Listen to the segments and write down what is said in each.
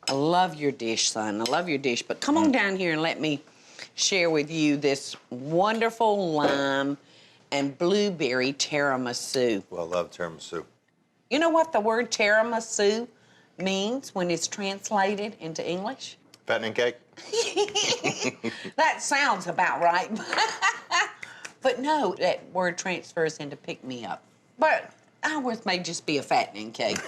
I love your dish, son. I love your dish. But come on down here and let me share with you this wonderful lime and blueberry tiramisu. Well, I love tiramisu. You know what the word tiramisu means when it's translated into English? Fattening cake? That sounds about right. But no, that word transfers into pick-me-up. But ours may just be a fattening cake.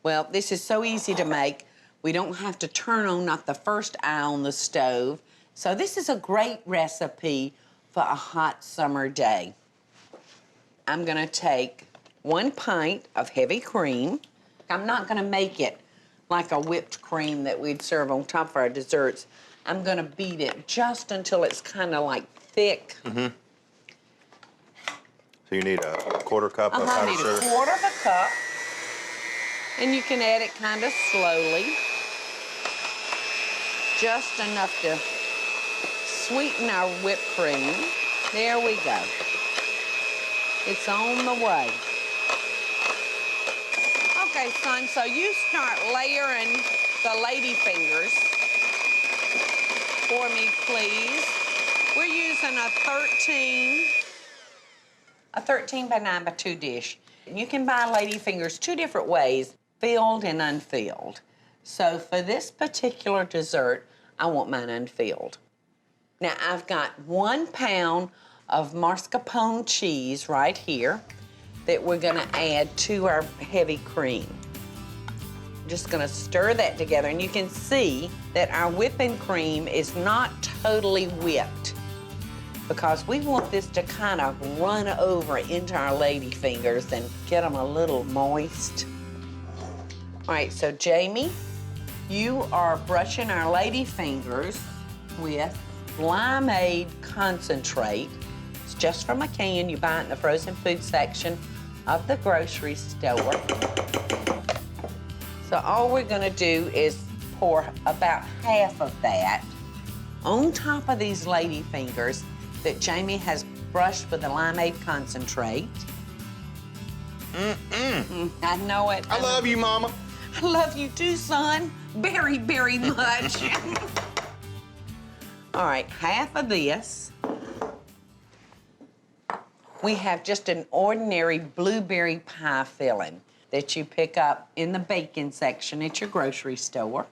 Well, this is so easy to make. We don't have to turn on not the first eye on the stove. So this is a great recipe for a hot summer day. I'm gonna take 1 pint of heavy cream. I'm not gonna make it like a whipped cream that we'd serve on top of our desserts. I'm gonna beat it just until it's kind of like thick. So you need a quarter cup of I powdered need sugar? a quarter of a cup. And you can add it kind of slowly. Just enough to sweeten our whipped cream. There we go. It's on the way. Okay, son, so you start layering the ladyfingers for me, please. We're using a 13 by 9 by 2 dish. You can buy ladyfingers 2 different ways, filled and unfilled. So for this particular dessert, I want mine unfilled. Now, I've got 1 pound of mascarpone cheese right here that we're gonna add to our heavy cream. I'm just gonna stir that together, and you can see that our whipping cream is not totally whipped because we want this to kind of run over into our ladyfingers and get them a little moist. All right, so Jamie, you are brushing our ladyfingers with limeade concentrate. It's just from a can. You buy it in the frozen food section of the grocery store. So all we're gonna do is pour about half of that on top of these ladyfingers that Jamie has brushed with the limeade concentrate. I know it. I love you, Mama. I love you too, son. Very, very much. All right, half of this. We have just an ordinary blueberry pie filling that you pick up in the baking section at your grocery store.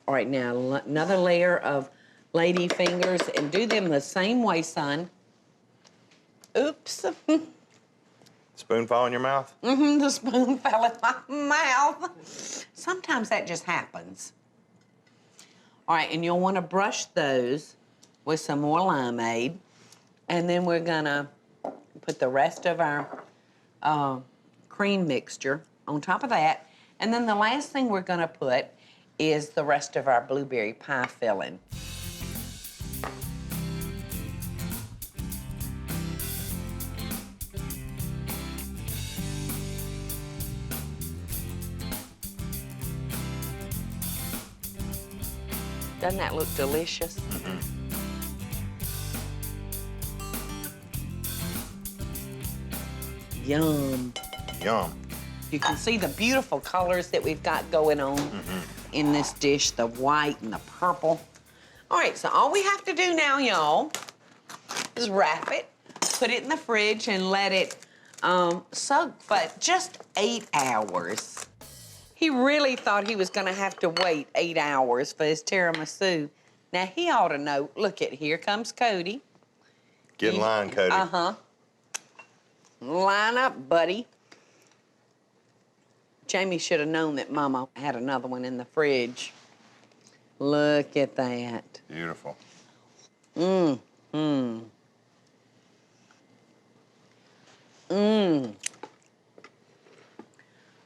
All right, now another layer of ladyfingers, and do them the same way, son. Oops. Spoon fall in your mouth? The spoon fell in my mouth. Sometimes that just happens. All right, and you'll want to brush those with some more limeade, and then we're gonna put the rest of our cream mixture on top of that, and then the last thing we're gonna put is the rest of our blueberry pie filling. Doesn't that look delicious? Yum. Yum. You can see the beautiful colors that we've got going on in this dish, the white and the purple. All right, so all we have to do now, y'all, is wrap it, put it in the fridge, and let it soak for just 8 hours. He really thought he was gonna have to wait 8 hours for his tiramisu. Now, he ought to know. Look at, here comes Cody. Get in line, Cody. Uh-huh. Line up, buddy. Jamie should have known that Mama had another one in the fridge. Look at that. Beautiful.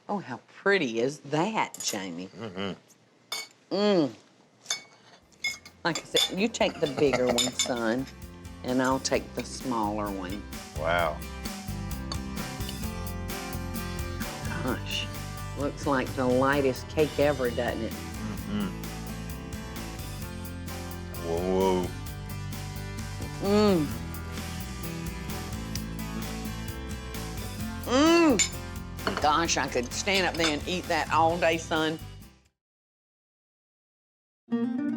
Oh, how pretty is that, Jamie? Like I said, you take the bigger one, son, and I'll take the smaller one. Wow. Gosh, looks like the lightest cake ever, doesn't it? Whoa, whoa. Gosh, I could stand up there and eat that all day, son. it.